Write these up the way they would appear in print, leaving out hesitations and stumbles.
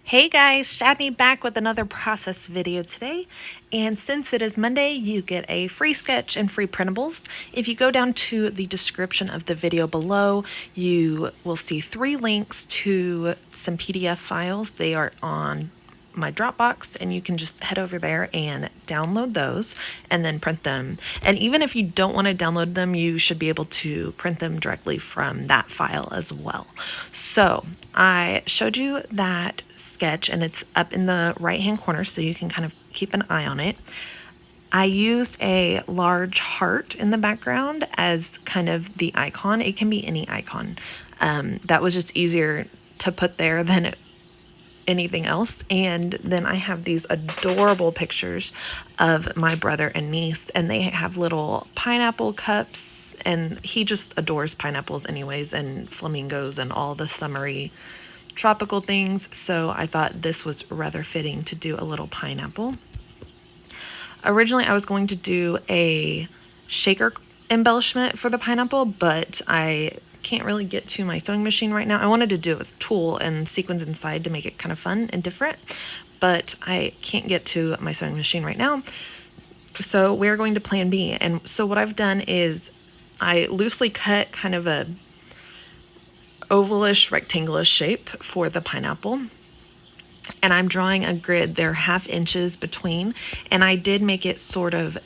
Hey guys, Shadney back with another process video today. And since it is Monday, you get a free sketch and free printables. If you go down to the description of the video below, you will see 3 links to some PDF files. They are on my Dropbox, and you can just head over there and download those and then print them. And even if you don't want to download them, you should be able to print them directly from that file as well. So I showed you that sketch, and it's up in the right hand corner, so you can kind of keep an eye on it. I used a large heart in the background as kind of the icon. It can be any icon. That was just easier to put there than anything else. And then I have these adorable pictures of my brother and niece, and they have little pineapple cups, and he just adores pineapples anyways, and flamingos and all the summery tropical things. So I thought this was rather fitting to do a little pineapple. Originally I was going to do a shaker embellishment for the pineapple, but I can't really get to my sewing machine right now. I wanted to do it with tulle and sequins inside to make it kind of fun and different, but I can't get to my sewing machine right now. So we're going to plan B. And so what I've done is I loosely cut kind of a ovalish rectangular shape for the pineapple, and I'm drawing a grid. They're 1/2 inches between, and I did make it sort of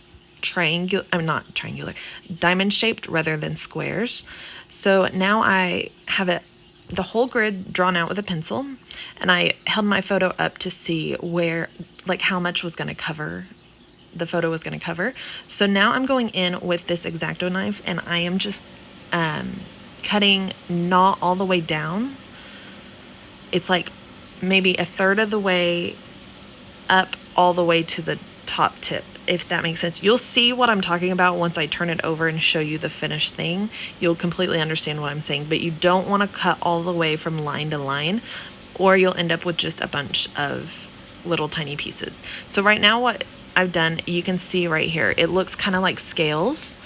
triangular, I'm not triangular, diamond shaped rather than squares. So now I have the whole grid drawn out with a pencil, and I held my photo up to see where, like, how much was going to cover, the photo was going to cover. So now I'm going in with this X-Acto knife, and I am just cutting not all the way down. It's like maybe 1/3 of the way up all the way to the top tip, if that makes sense. You'll see what I'm talking about once I turn it over and show you the finished thing. You'll completely understand what I'm saying, but you don't want to cut all the way from line to line, or you'll end up with just a bunch of little tiny pieces. So right now what I've done, you can see right here, it looks kind of like scales,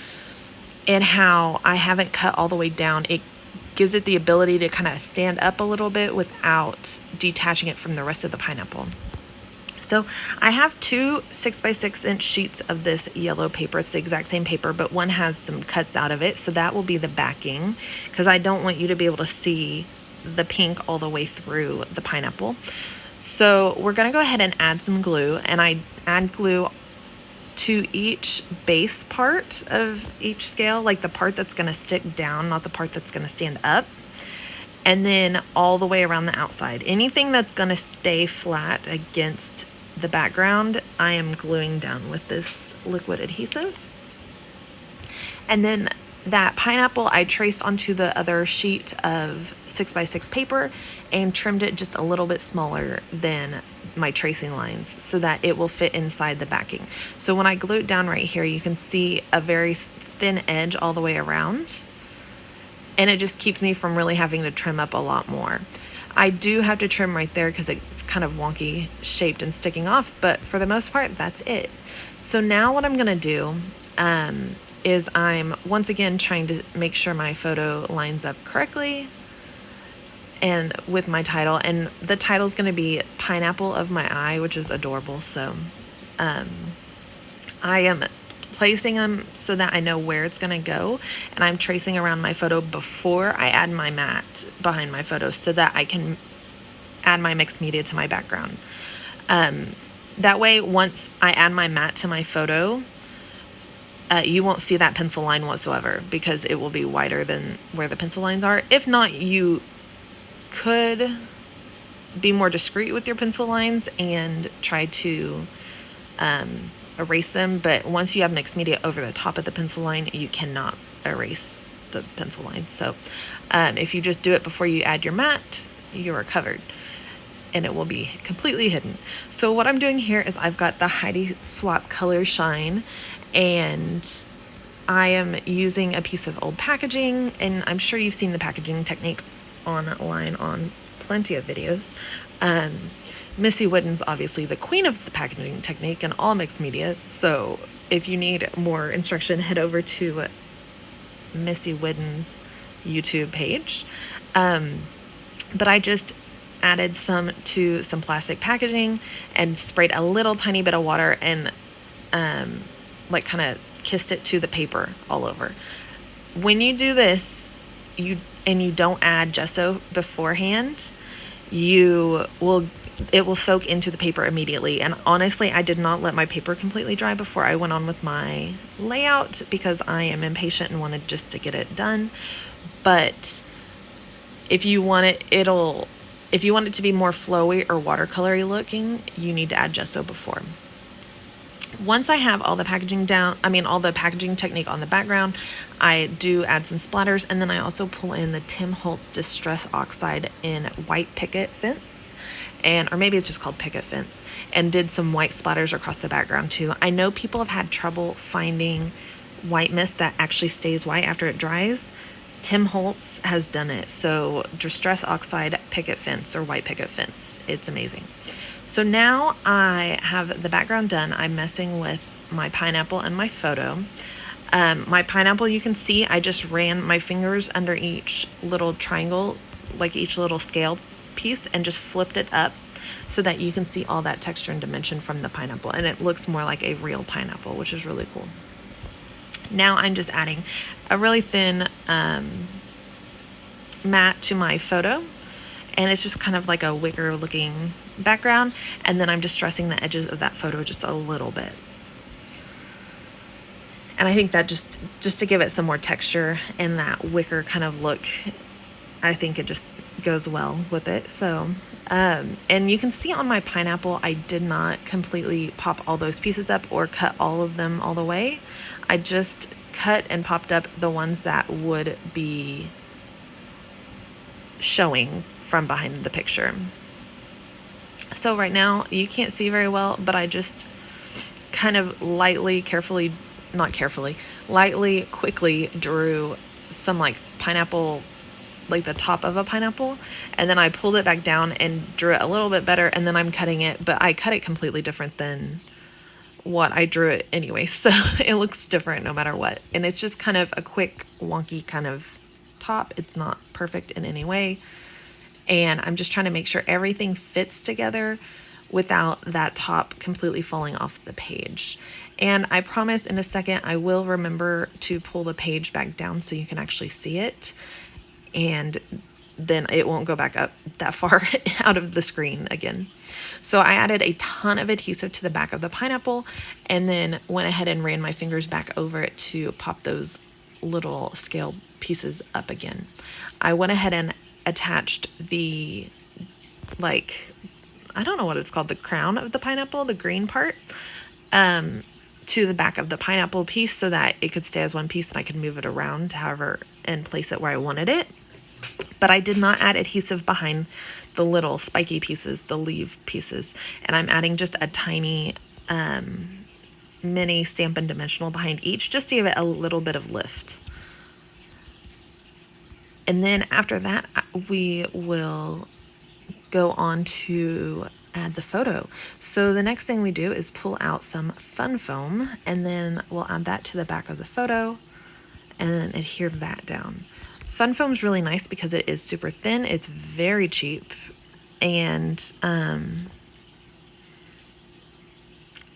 and how I haven't cut all the way down, it gives it the ability to kind of stand up a little bit without detaching it from the rest of the pineapple. So I have 2 6x6-inch sheets of this yellow paper. It's the exact same paper, but one has some cuts out of it. So that will be the backing, because I don't want you to be able to see the pink all the way through the pineapple. So we're going to go ahead and add some glue, and I add glue to each base part of each scale, like the part that's going to stick down, not the part that's going to stand up. And then all the way around the outside. Anything that's going to stay flat against the background, I am gluing down with this liquid adhesive. And then that pineapple I traced onto the other sheet of 6x6 paper and trimmed it just a little bit smaller than my tracing lines so that it will fit inside the backing. So when I glue it down right here, you can see a very thin edge all the way around, and it just keeps me from really having to trim up a lot more. I do have to trim right there because it's kind of wonky shaped and sticking off, but for the most part, that's it. So now what I'm gonna do is I'm once again trying to make sure my photo lines up correctly and with my title, and the title is gonna be Pineapple of My Eye, which is adorable. So I am placing them so that I know where it's gonna go, and I'm tracing around my photo before I add my mat behind my photo so that I can add my mixed media to my background. That way, once I add my mat to my photo, you won't see that pencil line whatsoever, because it will be wider than where the pencil lines are. If not, you could be more discreet with your pencil lines and try to erase them, but once you have mixed media over the top of the pencil line, you cannot erase the pencil line. So if you just do it before you add your mat, you are covered, and it will be completely hidden. So what I'm doing here is I've got the Heidi Swap Color Shine, and I am using a piece of old packaging, and I'm sure you've seen the packaging technique online on plenty of videos. Missy Wooden's obviously the queen of the packaging technique and all mixed media, so if you need more instruction, head over to Missy Wooden's YouTube page. But I just added some to some plastic packaging and sprayed a little tiny bit of water and like kind of kissed it to the paper all over. When you do this, you don't add gesso beforehand, it will soak into the paper immediately. And honestly, I did not let my paper completely dry before I went on with my layout because I am impatient and wanted just to get it done. But if you want it to be more flowy or watercolory looking, you need to add gesso before. Once I have all the packaging all the packaging technique on the background, I do add some splatters, and then I also pull in the Tim Holtz Distress Oxide in white picket fence, or maybe it's just called picket fence, and did some white splatters across the background too. I know people have had trouble finding white mist that actually stays white after it dries. Tim Holtz has done it. So Distress Oxide picket fence or white picket fence. It's amazing. So now I have the background done. I'm messing with my pineapple and my photo. My pineapple, you can see I just ran my fingers under each little triangle, like each little scale piece, and just flipped it up so that you can see all that texture and dimension from the pineapple. And it looks more like a real pineapple, which is really cool. Now I'm just adding a really thin matte to my photo, and it's just kind of like a wicker looking background, and then I'm distressing the edges of that photo just a little bit. And I think that just to give it some more texture and that wicker kind of look, I think it just goes well with it. So and you can see on my pineapple, I did not completely pop all those pieces up or cut all of them all the way. I just cut and popped up the ones that would be showing from behind the picture. So right now you can't see very well, but I just kind of lightly, quickly drew some like pineapple, like the top of a pineapple, and then I pulled it back down and drew it a little bit better, and then I'm cutting it, but I cut it completely different than what I drew it anyway, so it looks different no matter what. And it's just kind of a quick wonky kind of top. It's not perfect in any way, and I'm just trying to make sure everything fits together without that top completely falling off the page. And I promise in a second I will remember to pull the page back down so you can actually see it, and then it won't go back up that far out of the screen again. So I added a ton of adhesive to the back of the pineapple, and then went ahead and ran my fingers back over it to pop those little scale pieces up again. I went ahead and attached the, like, I don't know what it's called, the crown of the pineapple, the green part, to the back of the pineapple piece so that it could stay as one piece and I could move it around however and place it where I wanted it. But I did not add adhesive behind the little spiky pieces, the leaf pieces, and I'm adding just a tiny mini Stampin' Dimensional behind each just to give it a little bit of lift. And then after that, we will go on to add the photo. So the next thing we do is pull out some fun foam, and then we'll add that to the back of the photo and then adhere that down. Fun foam is really nice because it is super thin. It's very cheap, and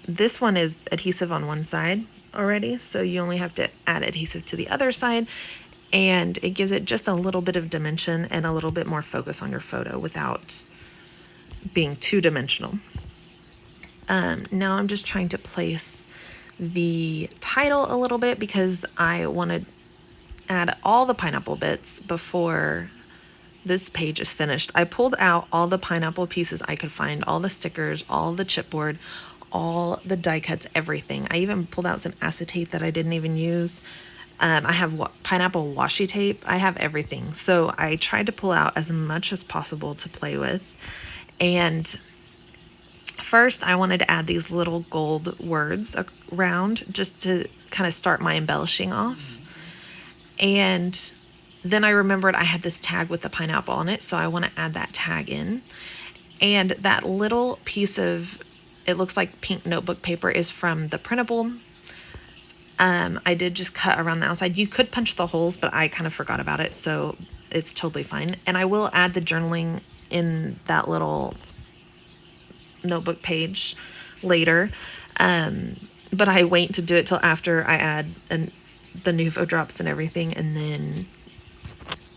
this one is adhesive on one side already, so you only have to add adhesive to the other side, and it gives it just a little bit of dimension and a little bit more focus on your photo without being two-dimensional. Now I'm just trying to place the title a little bit because I want to add all the pineapple bits before this page is finished. I pulled out all the pineapple pieces I could find, all the stickers, all the chipboard, all the die cuts, everything. I even pulled out some acetate that I didn't even use. I have pineapple washi tape. I have everything. So I tried to pull out as much as possible to play with. And first I wanted to add these little gold words around just to kind of start my embellishing off. And then I remembered I had this tag with the pineapple on it, so I want to add that tag in. And that little piece of, it looks like pink notebook paper, is from the printable. I did just cut around the outside. You could punch the holes, but I kind of forgot about it, so it's totally fine. And I will add the journaling in that little notebook page later. But I wait to do it till after I add the Nuvo drops and everything, and then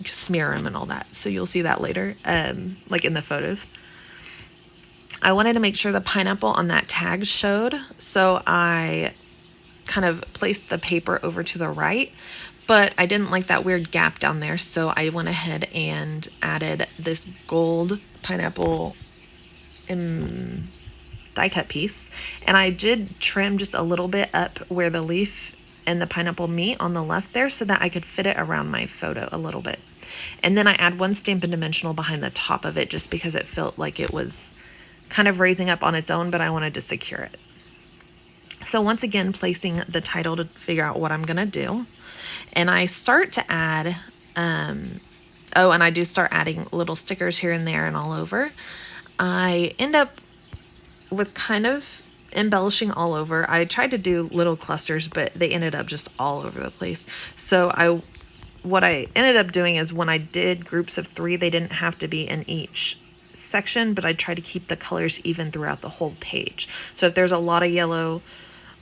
smear them and all that. So you'll see that later, like in the photos. I wanted to make sure the pineapple on that tag showed, so I kind of placed the paper over to the right, but I didn't like that weird gap down there, so I went ahead and added this gold pineapple die cut piece, and I did trim just a little bit up where the leaf and the pineapple meet on the left there, so that I could fit it around my photo a little bit. And then I add one Stampin' Dimensional behind the top of it, just because it felt like it was kind of raising up on its own, but I wanted to secure it. So once again, placing the title to figure out what I'm gonna do. And I start to add, and I do start adding little stickers here and there and all over. I end up with kind of embellishing all over. I tried to do little clusters, but they ended up just all over the place. So what I ended up doing is, when I did groups of 3, they didn't have to be in each section, but I tried to keep the colors even throughout the whole page. So if there's a lot of yellow,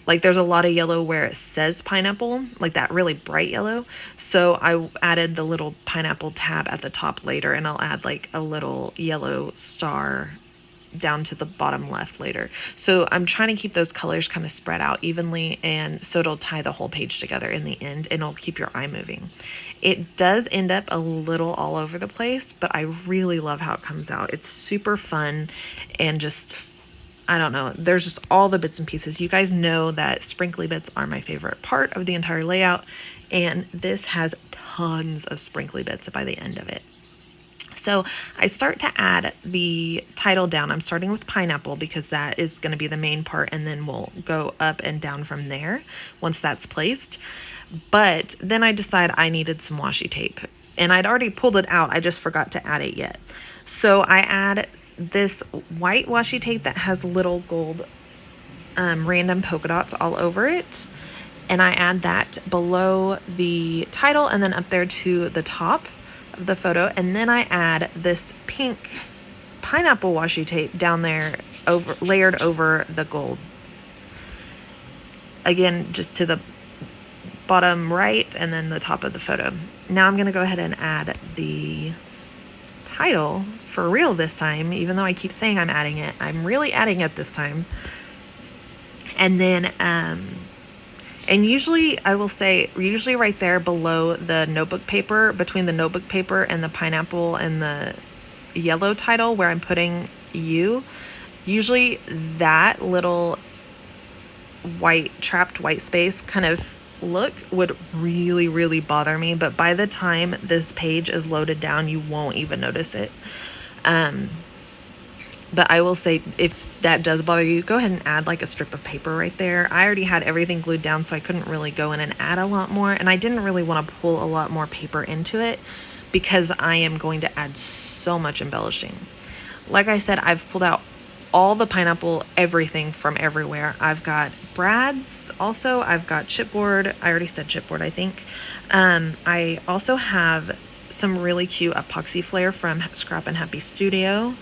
like there's a lot of yellow where it says pineapple, like that really bright yellow. So I added the little pineapple tab at the top later, and I'll add like a little yellow star down to the bottom left later. So I'm trying to keep those colors kind of spread out evenly, and so it'll tie the whole page together in the end, and it'll keep your eye moving. It does end up a little all over the place, but I really love how it comes out. It's super fun, and just, I don't know, there's just all the bits and pieces. You guys know that sprinkly bits are my favorite part of the entire layout, and this has tons of sprinkly bits by the end of it. So I start to add the title down. I'm starting with pineapple because that is going to be the main part, and then we'll go up and down from there once that's placed. But then I decide I needed some washi tape, and I'd already pulled it out. I just forgot to add it yet. So I add this white washi tape that has little gold random polka dots all over it. And I add that below the title and then up there to the top of the photo. And then I add this pink pineapple washi tape down there, layered over the gold. Again, just to the bottom right and then the top of the photo. Now I'm going to go ahead and add the title for real this time, even though I keep saying I'm adding it. I'm really adding it this time. And then, and usually I will say, usually right there below the notebook paper, between the notebook paper and the pineapple and the yellow title where I'm putting you, usually that little trapped white space kind of look would really bother me, but by the time this page is loaded down, you won't even notice it. But I will say, if that does bother you, go ahead and add like a strip of paper right there. I already had everything glued down, so I couldn't really go in and add a lot more, and I didn't really want to pull a lot more paper into it because I am going to add so much embellishing. Like I said, I've pulled out all the pineapple, everything from everywhere. I've got brads also. I've got chipboard. I already said chipboard, I think. I also have some really cute epoxy flare from Scrap and Happy Studio.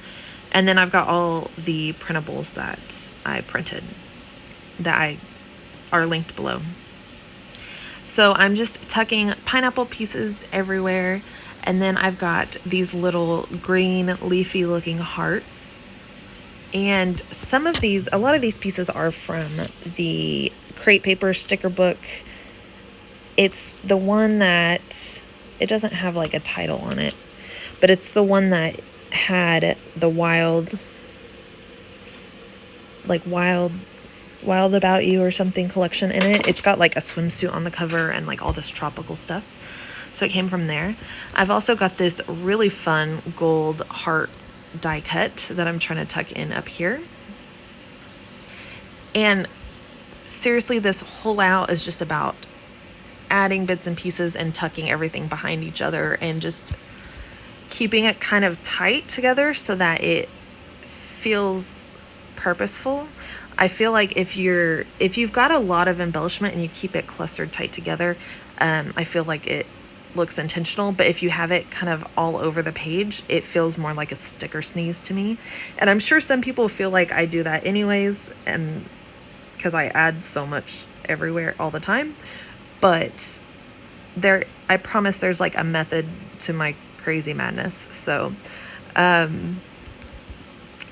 And then I've got all the printables that I printed that are linked below. So I'm just tucking pineapple pieces everywhere. And then I've got these little green leafy looking hearts. And a lot of these pieces are from the Crate Paper sticker book. It's the one that, it doesn't have like a title on it, but it's the one that had the wild about you or something collection in it. It's got like a swimsuit on the cover and like all this tropical stuff. So it came from there. I've also got this really fun gold heart die cut that I'm trying to tuck in up here. And seriously, this whole layout is just about adding bits and pieces and tucking everything behind each other and just keeping it kind of tight together so that it feels purposeful. I feel like if you've got a lot of embellishment and you keep it clustered tight together, I feel like it looks intentional, but if you have it kind of all over the page, it feels more like a sticker sneeze to me. And I'm sure some people feel like I do that anyways, and because I add so much everywhere all the time. But I promise there's like a method to my crazy madness. So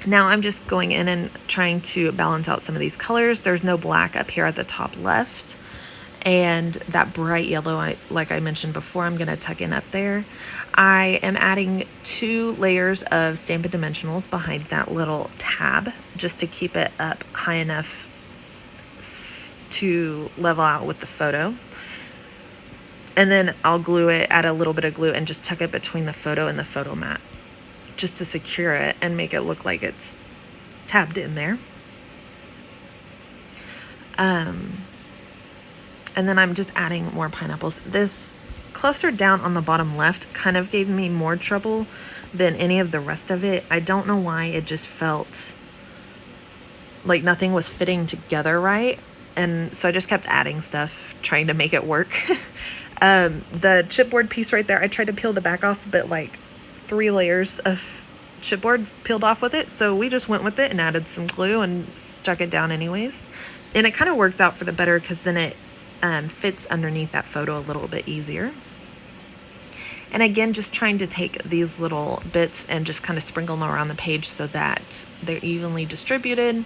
now I'm just going in and trying to balance out some of these colors. There's no black up here at the top left. And that bright yellow, like I mentioned before, I'm going to tuck in up there. I am adding 2 layers of Stampin' Dimensionals behind that little tab just to keep it up high enough to level out with the photo. And then I'll glue it, add a little bit of glue, and just tuck it between the photo and the photo mat just to secure it and make it look like it's tabbed in there. And then I'm just adding more pineapples. This cluster down on the bottom left kind of gave me more trouble than any of the rest of it. I don't know why, it just felt like nothing was fitting together right. And so I just kept adding stuff, trying to make it work. The chipboard piece right there, I tried to peel the back off, but like 3 layers of chipboard peeled off with it. So we just went with it and added some glue and stuck it down anyways. And it kind of works out for the better because then it fits underneath that photo a little bit easier. And again, just trying to take these little bits and just kind of sprinkle them around the page so that they're evenly distributed.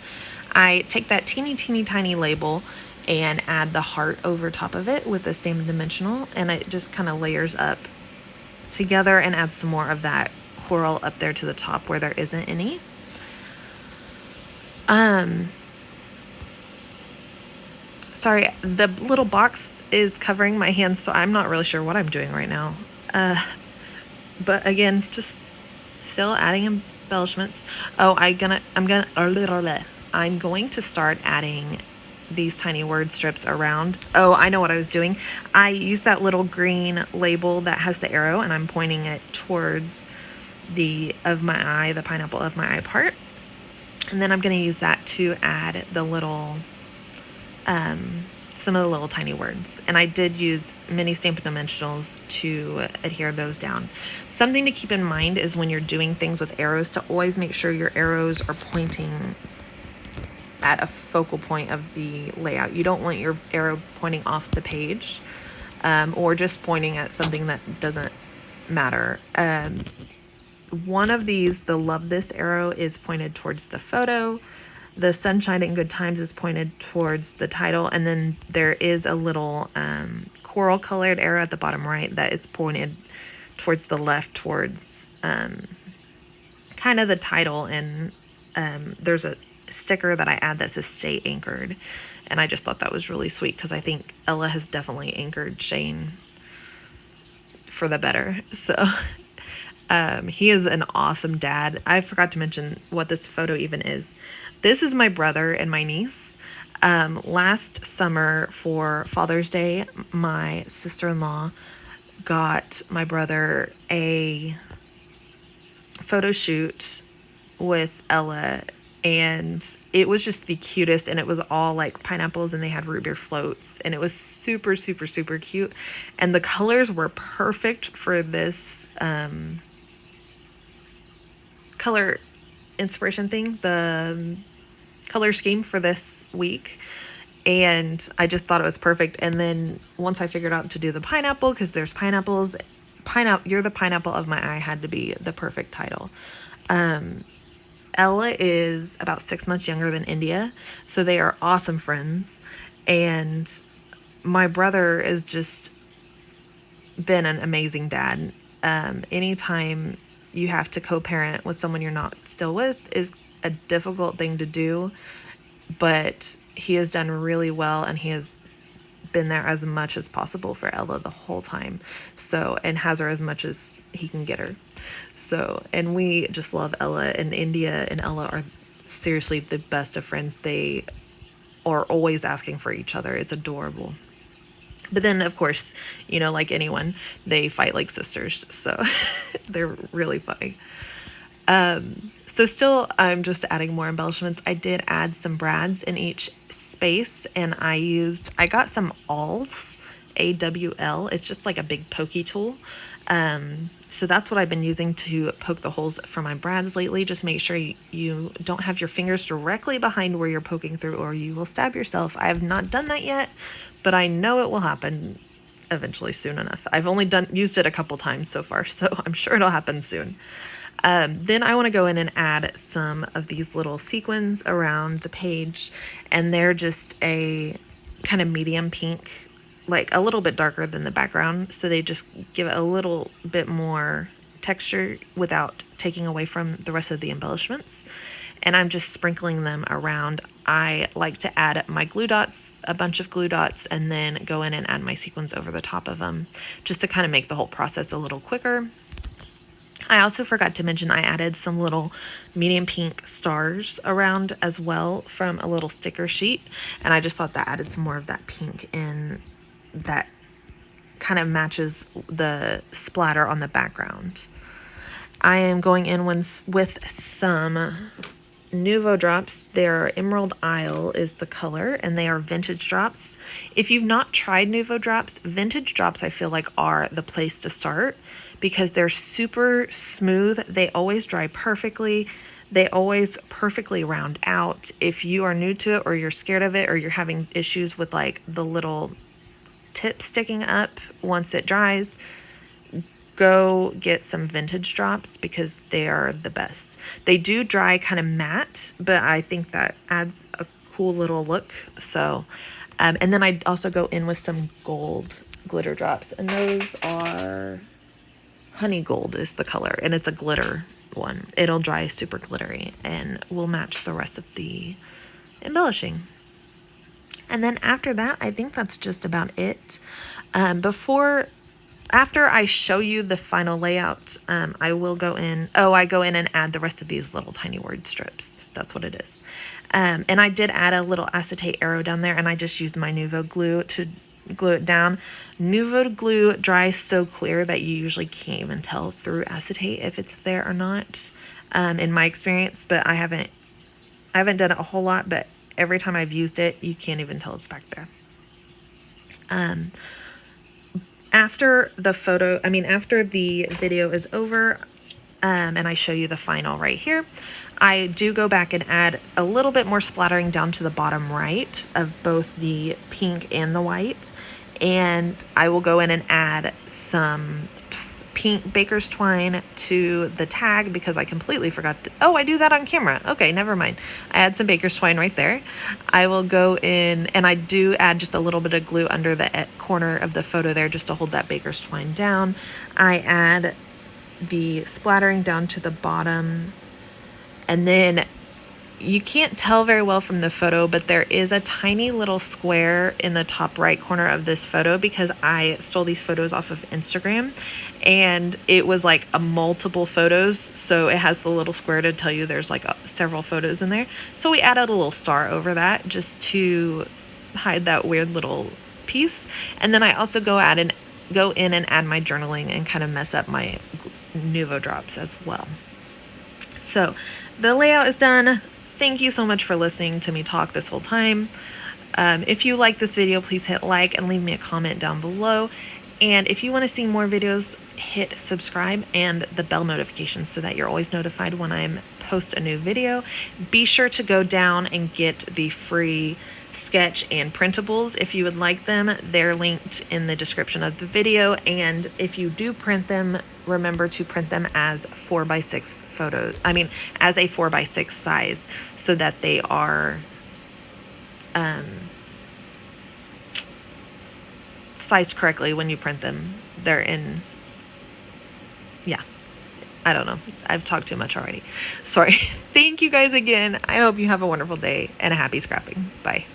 I take that teeny tiny label and add the heart over top of it with the Stampin' Dimensional, and it just kind of layers up together and adds some more of that coral up there to the top where there isn't any. Sorry, the little box is covering my hands, so I'm not really sure what I'm doing right now. But again, just still adding embellishments. Oh, I'm going to start adding these tiny word strips around. Oh, I know what I was doing. I used that little green label that has the arrow, and I'm pointing it towards the pineapple of my eye part. And then I'm going to use that to add the little some of the little tiny words. And I did use mini Stampin' Dimensionals to adhere those down. Something to keep in mind is when you're doing things with arrows to always make sure your arrows are pointing at a focal point of the layout. You don't want your arrow pointing off the page or just pointing at something that doesn't matter. One of these, the Love This arrow, is pointed towards the photo. The Sunshine and Good Times is pointed towards the title, and then there is a little coral colored arrow at the bottom right that is pointed towards the left, towards kind of the title, and there's a sticker that I add that says Stay Anchored, and I just thought that was really sweet because I think Ella has definitely anchored Shane for the better. So he is an awesome dad. I forgot to mention what this photo even is. This is my brother and my niece. Last summer for Father's Day, my sister-in-law got my brother a photo shoot with Ella, and it was just the cutest, and it was all like pineapples, and they had root beer floats, and it was super cute, and the colors were perfect for this color inspiration thing, the color scheme for this week, and I just thought it was perfect. And then once I figured out to do the pineapple, because there's pineapples, You're the Pineapple of My Eye had to be the perfect title. Ella is about 6 months younger than India, so they are awesome friends, and my brother has just been an amazing dad. Anytime you have to co-parent with someone you're not still with is a difficult thing to do, but he has done really well, and he has been there as much as possible for Ella the whole time, so, and has her as much as he can get her. So, and we just love Ella, and India and Ella are seriously the best of friends. They are always asking for each other. It's adorable. But then, of course, you know, like anyone, they fight like sisters. So they're really funny. So still, I'm just adding more embellishments. I did add some brads in each space, and I got some awls, AWL. It's just like a big pokey tool. So that's what I've been using to poke the holes for my brads lately. Just make sure you don't have your fingers directly behind where you're poking through, or you will stab yourself. I have not done that yet, but I know it will happen eventually soon enough. I've only used it a couple times so far, so I'm sure it'll happen soon. Then I want to go in and add some of these little sequins around the page, and they're just a kind of medium pink, like a little bit darker than the background, so they just give it a little bit more texture without taking away from the rest of the embellishments. And I'm just sprinkling them around. I like to add my glue dots, a bunch of glue dots, and then go in and add my sequins over the top of them, just to kind of make the whole process a little quicker. I also forgot to mention I added some little medium pink stars around as well from a little sticker sheet, and I just thought that added some more of that pink in, that kind of matches the splatter on the background. I am going in with some Nuvo drops. Their Emerald Isle is the color, and they are vintage drops. If you've not tried Nuvo drops, vintage drops I feel like are the place to start, because they're super smooth. They always dry perfectly. They always perfectly round out. If you are new to it, or you're scared of it, or you're having issues with like the little tip sticking up once it dries, go get some vintage drops, because they are the best. They do dry kind of matte, but I think that adds a cool little look. So and then I also go in with some gold glitter drops, and those are honey gold is the color, and it's a glitter one. It'll dry super glittery and will match the rest of the embellishing. And then after that, I think that's just about it. After I show you the final layout, I will go in, I go in and add the rest of these little tiny word strips. That's what it is. And I did add a little acetate arrow down there, and I just used my Nuvo glue to glue it down. Nuvo glue dries so clear that you usually can't even tell through acetate if it's there or not, in my experience, but I haven't done it a whole lot, but every time I've used it, you can't even tell it's back there. After the video is over, and I show you the final right here, I do go back and add a little bit more splattering down to the bottom right of both the pink and the white. And I will go in and add some pink baker's twine to the tag, because I completely forgot to, I do that on camera. Okay, never mind. I add some baker's twine right there. I will go in and I do add just a little bit of glue under the corner of the photo there, just to hold that baker's twine down. I add the splattering down to the bottom, and then you can't tell very well from the photo, but there is a tiny little square in the top right corner of this photo, because I stole these photos off of Instagram, and it was like a multiple photos, so it has the little square to tell you there's like several photos in there. So we added a little star over that just to hide that weird little piece. And then I also go in and add my journaling and kind of mess up my Nuvo drops as well. So the layout is done. Thank you so much for listening to me talk this whole time. If you like this video, please hit like and leave me a comment down below. And if you want to see more videos, hit subscribe and the bell notification so that you're always notified when I post a new video. Be sure to go down and get the free sketch and printables if you would like them. They're linked in the description of the video. And if you do print them, remember to print them as 4x6 photos. As a 4x6 size, so that they are sized correctly when you print them. They're in, yeah, I don't know. I've talked too much already. Sorry. Thank you guys again. I hope you have a wonderful day and a happy scrapping. Bye.